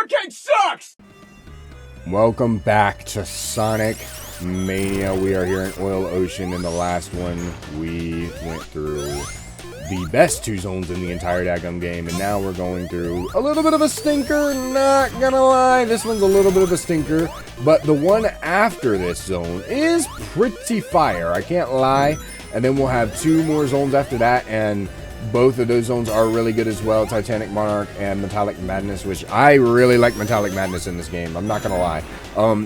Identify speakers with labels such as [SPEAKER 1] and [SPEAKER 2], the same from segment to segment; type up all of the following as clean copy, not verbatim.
[SPEAKER 1] arcade sucks!
[SPEAKER 2] Welcome back to Sonic Mania. We are here in Oil Ocean. In the last one, we went through the best two zones in the entire daggum game, and now we're going through a little bit of a stinker, not gonna lie. This one's a little bit of a stinker, but the one after this zone is pretty fire, I can't lie. And then we'll have two more zones after that, and both of those zones are really good as well. Titanic Monarch and Metallic Madness, which I really like Metallic Madness in this game, I'm not gonna lie.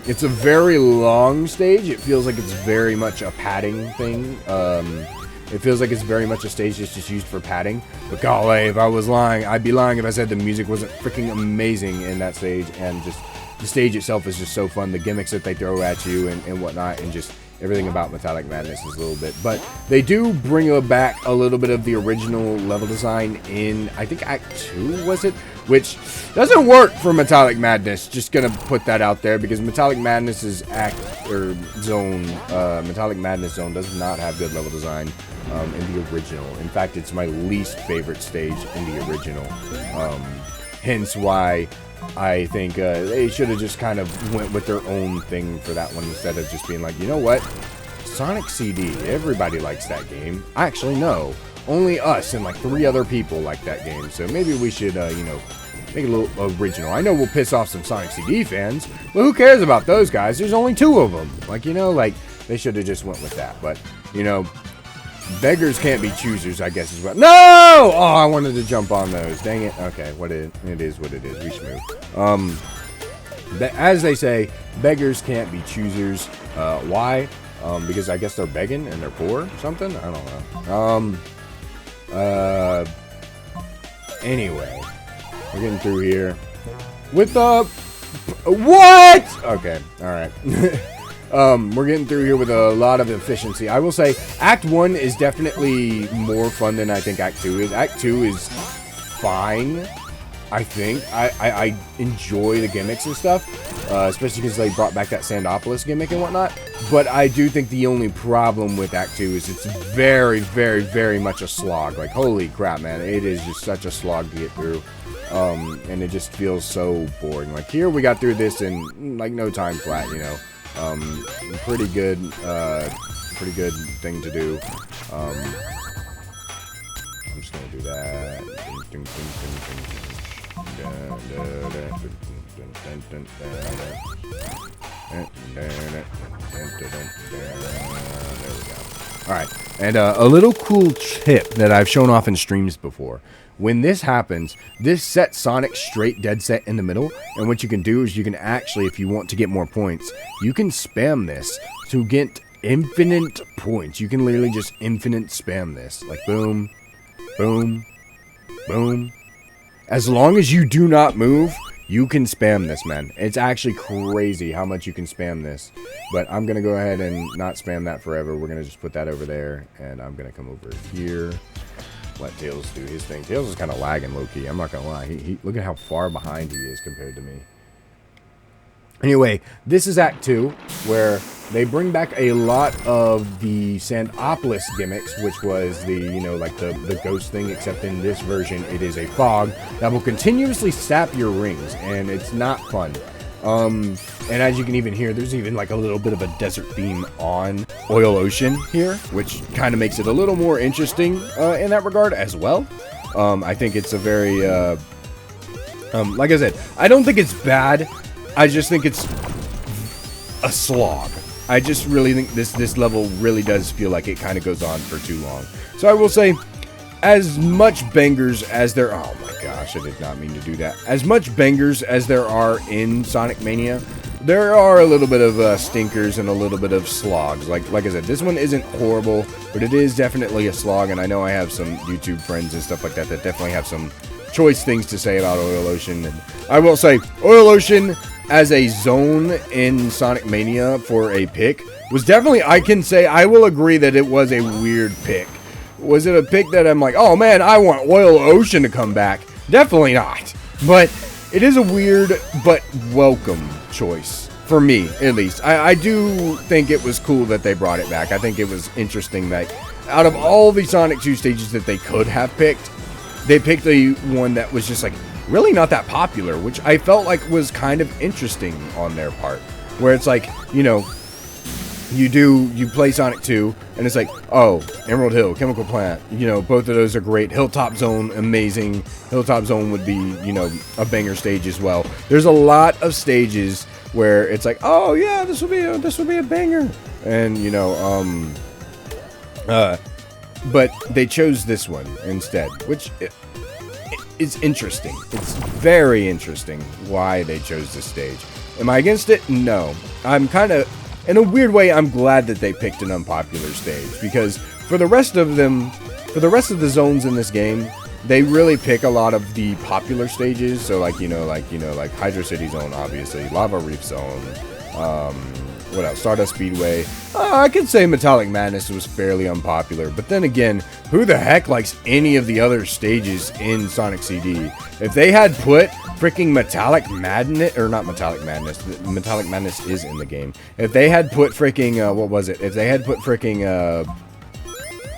[SPEAKER 2] It's a very long stage. It feels like it's very much a padding thing. It feels like it's very much a stage that's just used for padding. But golly, if I was lying, I'd be lying if I said the music wasn't freaking amazing in that stage. And just the stage itself is just so fun. The gimmicks that they throw at you and whatnot, and just everything about Metallic Madness is a little bit. But they do bring back a little bit of the original level design in, I think, Act 2, was it? Which doesn't work for Metallic Madness. Just gonna put that out there, because Metallic Madness's Metallic Madness zone does not have good level design in the original. In fact, it's my least favorite stage in the original. Hence why I think they should have just kind of went with their own thing for that one, instead of just being like, you know what, Sonic CD, everybody likes that game. Actually, no, only us and like 3 other people like that game. So maybe we should, you know, make it a little original. I know we'll piss off some Sonic CD fans, but who cares about those guys? There's only 2 of them. Like, you know, like they should have just went with that. But, you know, beggars can't be choosers, I guess is what. No! Oh, I wanted to jump on those. Dang it. Okay, it is what it is. We should move. As they say, beggars can't be choosers. Why? Because I guess they're begging and they're poor or something? I don't know. Anyway, we're getting through here with what? Okay, alright. We're getting through here with a lot of efficiency. I will say Act 1 is definitely more fun than I think Act 2 is. Act 2 is fine, I think. I enjoy the gimmicks and stuff, especially because they brought back that Sandopolis gimmick and whatnot. But I do think the only problem with Act 2 is it's very, very, very much a slog. Like, holy crap, man. It is just such a slog to get through. And it just feels so boring. Like, here we got through this in, like, no time flat, you know. Pretty good thing to do. I'm just gonna do that. There we go. Alright, and a little cool tip that I've shown off in streams before. When this happens, this sets Sonic straight dead set in the middle, and what you can do is you can actually, if you want to get more points, you can spam this to get infinite points. You can literally just infinite spam this. Like, boom, boom, boom. As long as you do not move, you can spam this, man. It's actually crazy how much you can spam this. But I'm going to go ahead and not spam that forever. We're going to just put that over there, and I'm going to come over here. Let Tails do his thing. Tails is kind of lagging low-key. I'm not going to lie. Look at how far behind he is compared to me. Anyway, this is Act 2, where they bring back a lot of the Sandopolis gimmicks, which was the, you know, like the ghost thing, except in this version, it is a fog that will continuously sap your rings, and it's not fun. And as you can even hear, there's even like a little bit of a desert theme on Oil Ocean here, which kind of makes it a little more interesting in that regard as well. I think it's a very, like I said, I don't think it's bad. I just think it's a slog. I just really think this level really does feel like it kind of goes on for too long. So I will say, as much bangers as there are, oh my gosh, I did not mean to do that. As much bangers as there are in Sonic Mania, there are a little bit of stinkers and a little bit of slogs. Like I said, this one isn't horrible, but it is definitely a slog, and I know I have some YouTube friends and stuff like that that definitely have some choice things to say about Oil Ocean. And I will say, Oil Ocean as a zone in Sonic Mania for a pick was definitely, I can say, I will agree that it was a weird pick. Was it a pick that I'm like, oh man, I want Oil Ocean to come back? Definitely not. But it is a weird but welcome choice. For me, at least. I do think it was cool that they brought it back. I think it was interesting that out of all the Sonic 2 stages that they could have picked, they picked the one that was just like really not that popular, which I felt like was kind of interesting on their part. Where it's like, you know, you play Sonic 2, and it's like, oh, Emerald Hill, Chemical Plant, you know, both of those are great. Hilltop Zone, amazing. Hilltop Zone would be, you know, a banger stage as well. There's a lot of stages where it's like, oh yeah, this will be a banger, and you know, but they chose this one instead, which is interesting. It's very interesting why they chose this stage. Am I against it? No. I'm kind of, in a weird way, I'm glad that they picked an unpopular stage, because for the rest of the zones in this game, they really pick a lot of the popular stages. So like Hydro City Zone, obviously, Lava Reef Zone, what else? Stardust Speedway. I could say Metallic Madness was fairly unpopular, but then again, who the heck likes any of the other stages in Sonic CD? If they had put freaking Metallic Madness, or not Metallic Madness, Metallic Madness is in the game. If they had put freaking, what was it? If they had put freaking,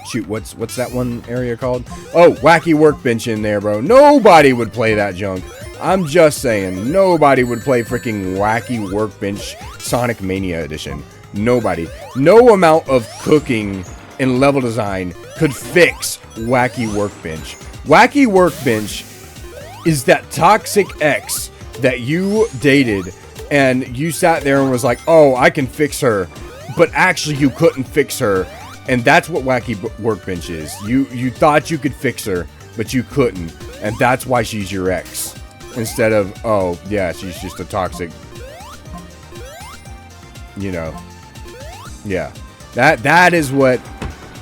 [SPEAKER 2] shoot, what's that one area called? Oh, Wacky Workbench in there, bro. Nobody would play that junk. I'm just saying, nobody would play freaking Wacky Workbench Sonic Mania Edition. Nobody. No amount of cooking and level design could fix Wacky Workbench. Wacky Workbench is that toxic ex that you dated and you sat there and was like, oh, I can fix her, but actually you couldn't fix her. And that's what Wacky Workbench is. You thought you could fix her, but you couldn't, and that's why she's your ex. Instead of, oh, yeah, she's just a toxic, you know. Yeah. That is what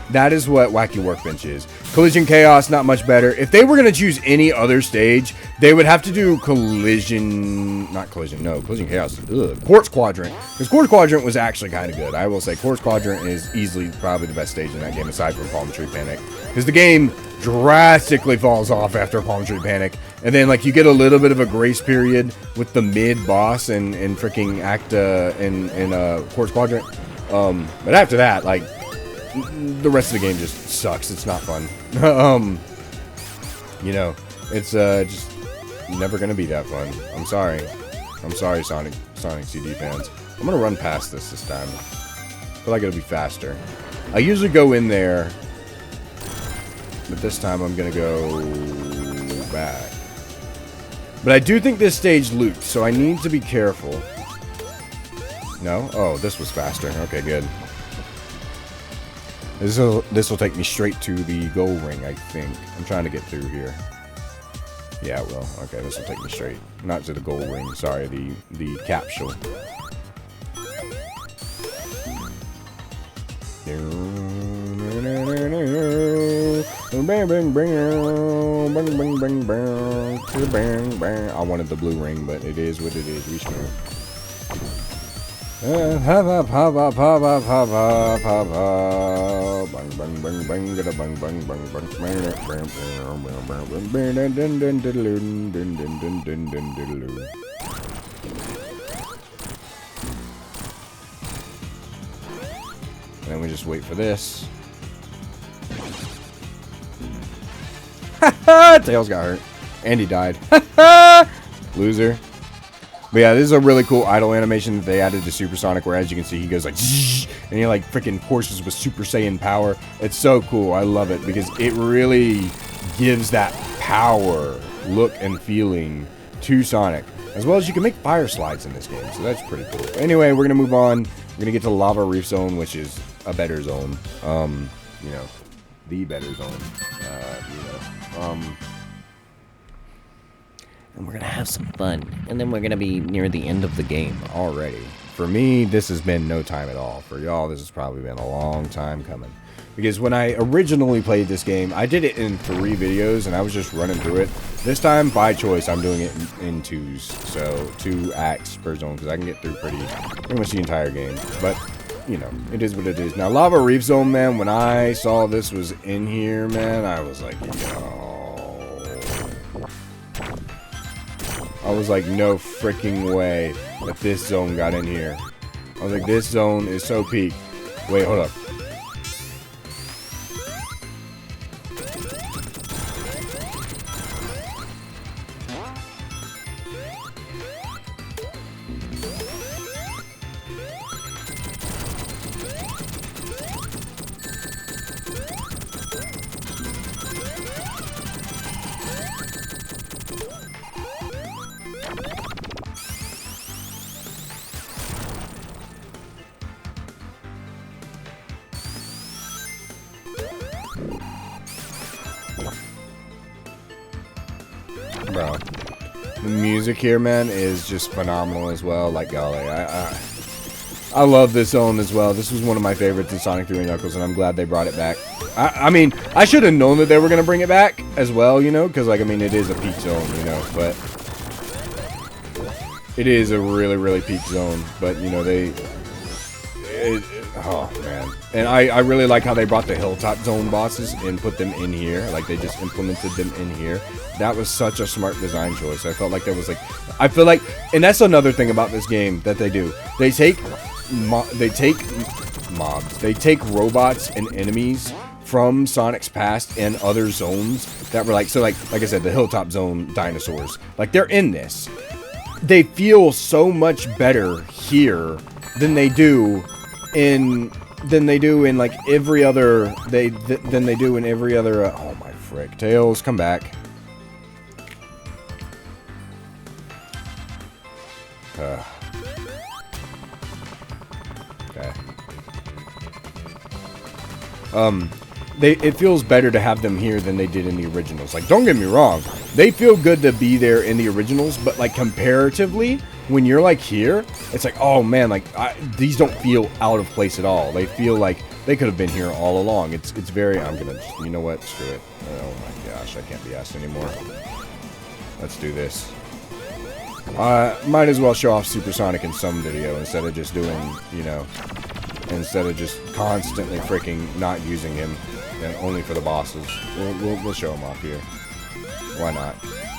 [SPEAKER 2] Wacky Workbench is. Collision Chaos, not much better. If they were going to choose any other stage, they would have to do Collision Chaos. Ugh, Quartz Quadrant. Because Quartz Quadrant was actually kind of good. I will say Quartz Quadrant is easily probably the best stage in that game, aside from Palm Tree Panic. Because the game drastically falls off after Palm Tree Panic. And then, like, you get a little bit of a grace period with the mid-boss and freaking in Quartz Quadrant. But after that, like, the rest of the game just sucks. It's not fun. You know, it's just never gonna be that fun. I'm sorry. I'm sorry, Sonic CD fans. I'm gonna run past this time. I feel like it'll be faster. I usually go in there, but this time I'm gonna go back. But I do think this stage loops, so I need to be careful. No? Oh, this was faster. Okay, good. This will take me straight to the goal ring, I think. I'm trying to get through here. Yeah, it will. Okay, this will take me straight. Not to the goal ring, sorry, the capsule. I wanted the blue ring, but it is what it is. We should. And then we just wait for this. Tails got hurt. And he died. Loser. But yeah, this is a really cool idle animation that they added to Supersonic, where as you can see, he goes like, and he like freaking courses with Super Saiyan power. It's so cool. I love it because it really gives that power look and feeling to Sonic. As well as you can make fire slides in this game, so that's pretty cool. Anyway, we're going to move on. We're going to get to Lava Reef Zone, which is a better zone. You know, the better zone.
[SPEAKER 1] And we're gonna have some fun. And then we're gonna be near the end of the game already.
[SPEAKER 2] For me, this has been no time at all. For y'all, this has probably been a long time coming. Because when I originally played this game, I did it in 3 videos, and I was just running through it. This time, by choice, I'm doing it in 2s. So, 2 acts per zone, because I can get through pretty much the entire game. But, you know, it is what it is. Now, Lava Reef Zone, man, when I saw this was in here, man, I was like, yo. I was like, no freaking way that this zone got in here. I was like, this zone is so peak. Wait, hold up. bro. The music here, man, is just phenomenal as well. Like, golly, I love this zone as well. This was one of my favorites in Sonic 3 Knuckles, and I'm glad they brought it back. I mean, I should have known that they were going to bring it back as well, you know, because, like, I mean, it is a peak zone, you know, but it is a really, really peak zone, but, you know, oh, man. And I really like how they brought the Hilltop Zone bosses and put them in here. Like, they just implemented them in here. That was such a smart design choice. I felt like that was, like... I feel like... And that's another thing about this game that they do. They take mobs. They take robots and enemies from Sonic's past and other zones that were, like... So, like I said, the Hilltop Zone dinosaurs. Like, they're in this. They feel so much better here than they do in like every other than they do in every other oh my frick. Tails, come back. Okay. It feels better to have them here than they did in the originals. Like, don't get me wrong, they feel good to be there in the originals, but like comparatively, when you're like here, it's like, oh man, like these don't feel out of place at all. They feel like they could have been here all along. It's very. I'm gonna, you know what? Screw it. Oh my gosh, I can't be asked anymore. Let's do this. Might as well show off Supersonic in some video instead of just doing, you know, instead of just constantly freaking not using him and only for the bosses. We'll show him off here. Why not?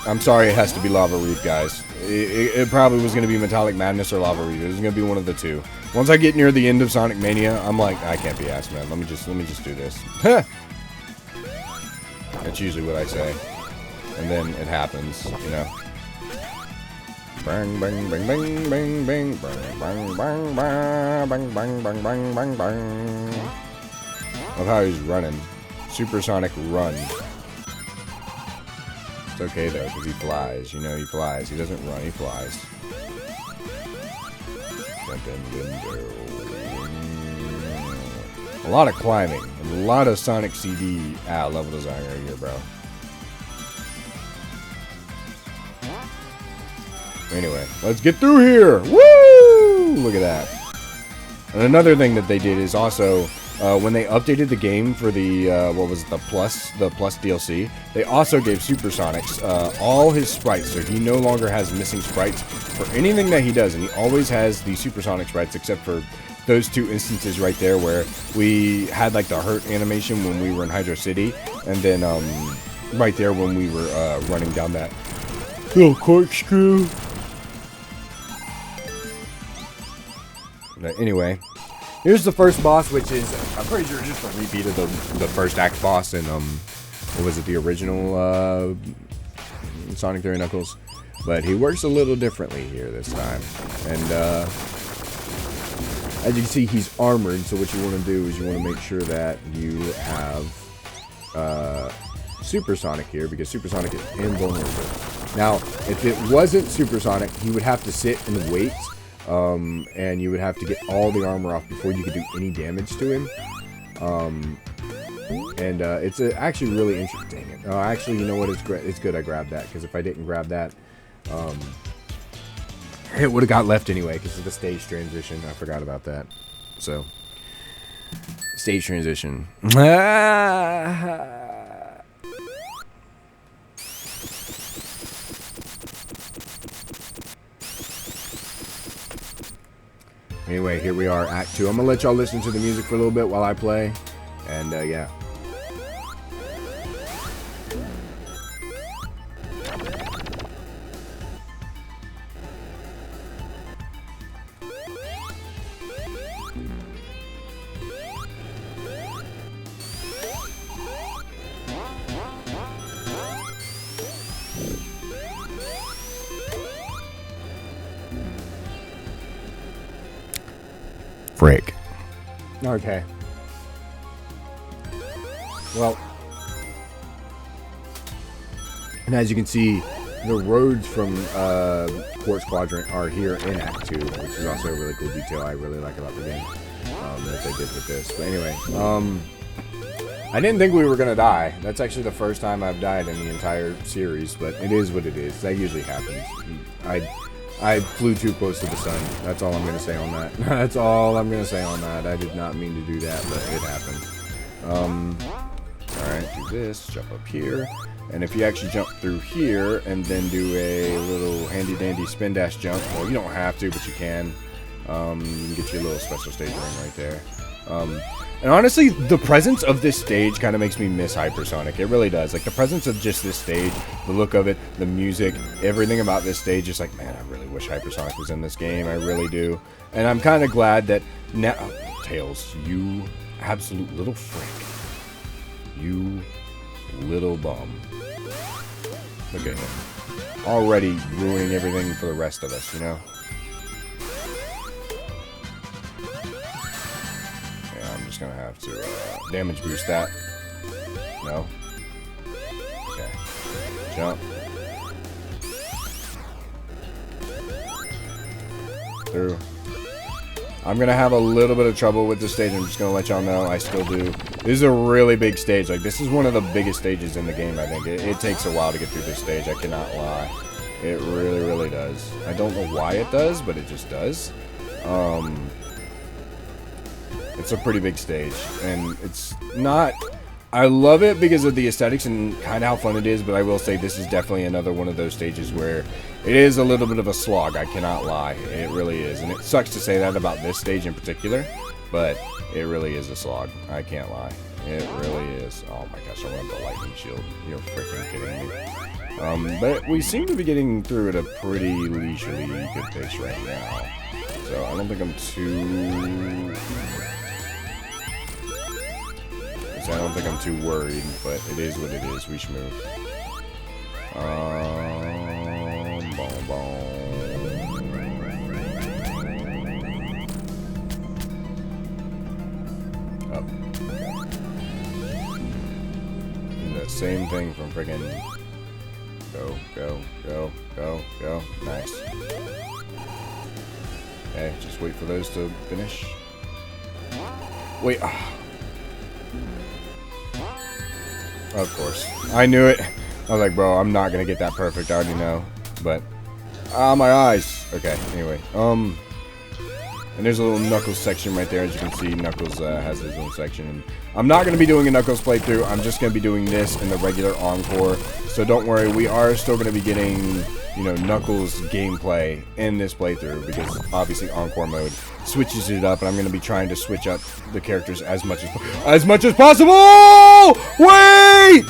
[SPEAKER 2] I'm sorry it has to be Lava Reef, guys. It probably was going to be Metallic Madness or Lava Reef. It was going to be one of the two. Once I get near the end of Sonic Mania, I'm like, I can't be asked, man. Let me just do this. That's usually what I say. And then it happens, you know. Bang, bang, bang, bang, bang, bang, bang, bang, bang, bang, bang, bang, bang, bang, bang, bang. Love how he's running. Supersonic run. It's okay though, because he flies. You know, he flies. He doesn't run, he flies. A lot of climbing. A lot of Sonic CD level design right here, bro. Anyway, let's get through here. Woo! Look at that. And another thing that they did is also when they updated the game for the what was it, the plus DLC, they also gave Supersonic's all his sprites, so he no longer has missing sprites for anything that he does, and he always has the Supersonic sprites except for those two instances right there where we had like the hurt animation when we were in Hydro City, and then right there when we were running down that little corkscrew. But anyway, here's the first boss, which is, I'm pretty sure, just a repeat of the first act boss in, what was it, the original Sonic 3 Knuckles. But he works a little differently here this time. And, as you can see, he's armored, so what you want to do is you want to make sure that you have Supersonic here, because Supersonic is invulnerable. Now, if it wasn't Supersonic, he would have to sit and wait. And you would have to get all the armor off before you could do any damage to him. It's actually really interesting. Actually, you know what? It's good I grabbed that, because if I didn't grab that, it would have got left anyway because of the stage transition. I forgot about that. So, stage transition. Anyway, here we are, Act 2. I'm going to let y'all listen to the music for a little bit while I play. And, yeah. Frick. Okay. Well, and as you can see, the roads from Quartz Quadrant are here in Act 2, which is also a really cool detail I really like about the game that they did with this. But anyway, I didn't think we were gonna die. That's actually the first time I've died in the entire series, but it is what it is. That usually happens. I flew too close to the sun. That's all I'm gonna say on that. That's all I'm gonna say on that. I did not mean to do that, but it happened. Alright, do this, jump up here. And if you actually jump through here and then do a little handy dandy spin dash jump, well, you don't have to, but you can. You can get your little special stage ring right there. And honestly, the presence of this stage kind of makes me miss Hypersonic. It really does. Like, the presence of just this stage, the look of it, the music, everything about this stage is like, man, I really wish Hypersonic was in this game. I really do. And I'm kind of glad that now... Tails, you absolute little frick. You little bum. Look at him. Already ruining everything for the rest of us, you know? Gonna have to damage boost that. No. Okay. Jump. Through. I'm gonna have a little bit of trouble with this stage. I'm just gonna let y'all know I still do. This is a really big stage. Like, this is one of the biggest stages in the game, I think. It takes a while to get through this stage. I cannot lie. It really, really does. I don't know why it does, but it just does. It's a pretty big stage, and it's not... I love it because of the aesthetics and kind of how fun it is, but I will say this is definitely another one of those stages where it is a little bit of a slog, I cannot lie. It really is, and it sucks to say that about this stage in particular, but it really is a slog. I can't lie. It really is. Oh my gosh, I want the lightning shield. You're freaking kidding me. But we seem to be getting through at a pretty leisurely good pace right now, so I don't think I'm too... I don't think I'm too worried, but it is what it is. We should move. Boom, boom. Up. Do that same thing from friggin' go, go, go, go, go. Nice. Okay, just wait for those to finish. Wait. Of course. I knew it. I was like, bro, I'm not gonna get that perfect. I already know. But, my eyes. Okay, anyway. And there's a little Knuckles section right there. As you can see, Knuckles has his own section. And I'm not gonna be doing a Knuckles playthrough. I'm just gonna be doing this in the regular Encore. So don't worry, we are still gonna be getting, you know, Knuckles gameplay in this playthrough, because obviously Encore mode switches it up, and I'm gonna be trying to switch up the characters as much as possible. Wait!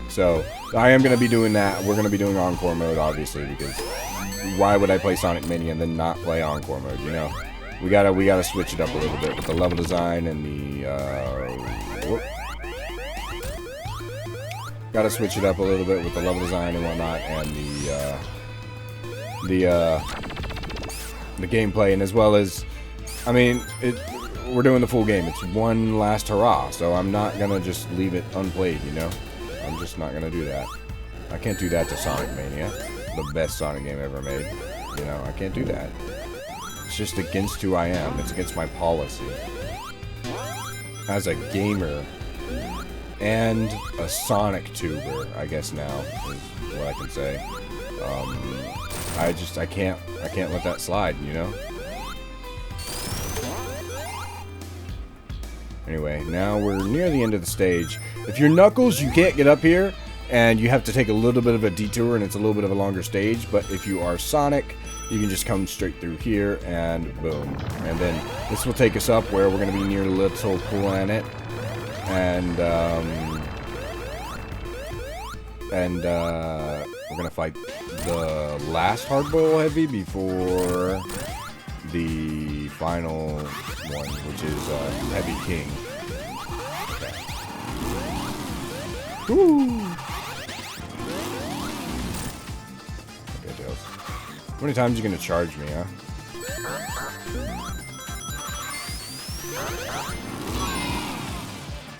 [SPEAKER 2] So I am gonna be doing that. We're gonna be doing Encore mode, obviously, because why would I play Sonic Mania and then not play Encore mode? You know, we gotta switch it up a little bit with the level design and the. Gotta switch it up a little bit with the level design and whatnot, and the gameplay, and as well as, I mean, we're doing the full game. It's one last hurrah, so I'm not gonna just leave it unplayed, you know? I'm just not gonna do that. I can't do that to Sonic Mania, the best Sonic game ever made. You know, I can't do that. It's just against who I am. It's against my policy. As a gamer, and a Sonic tuber, I guess now, is what I can say. I can't let that slide, you know? Anyway, now we're near the end of the stage. If you're Knuckles, you can't get up here, and you have to take a little bit of a detour, and it's a little bit of a longer stage, but if you are Sonic, you can just come straight through here, and boom. And then this will take us up where we're going to be near Little Planet, and we're going to fight the last Hardboil Heavy before the final one, which is Heavy King. Okay. Woo! Okay, Tails. How many times are you gonna charge me, huh?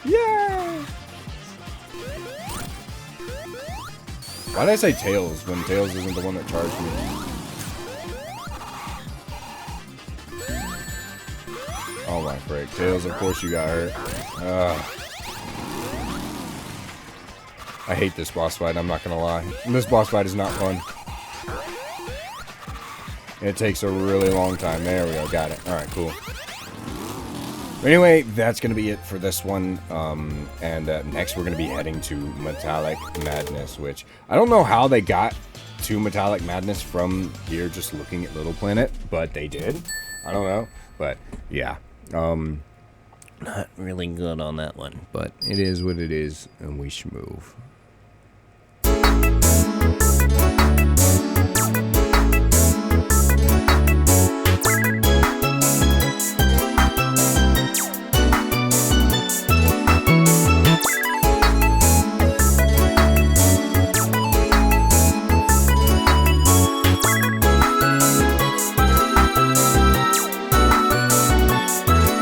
[SPEAKER 2] Yeah! Why did I say Tails when Tails isn't the one that charged me? Oh my frick. Tails, of course you got hurt. I hate this boss fight, I'm not gonna lie. And this boss fight is not fun. It takes a really long time. There we go, got it. Alright, cool. Anyway, that's going to be it for this one. Next we're going to be heading to Metallic Madness, which I don't know how they got to Metallic Madness from here just looking at Little Planet, but they did. I don't know, but yeah.
[SPEAKER 1] Not really good on that one.
[SPEAKER 2] But it is what it is, and we should move.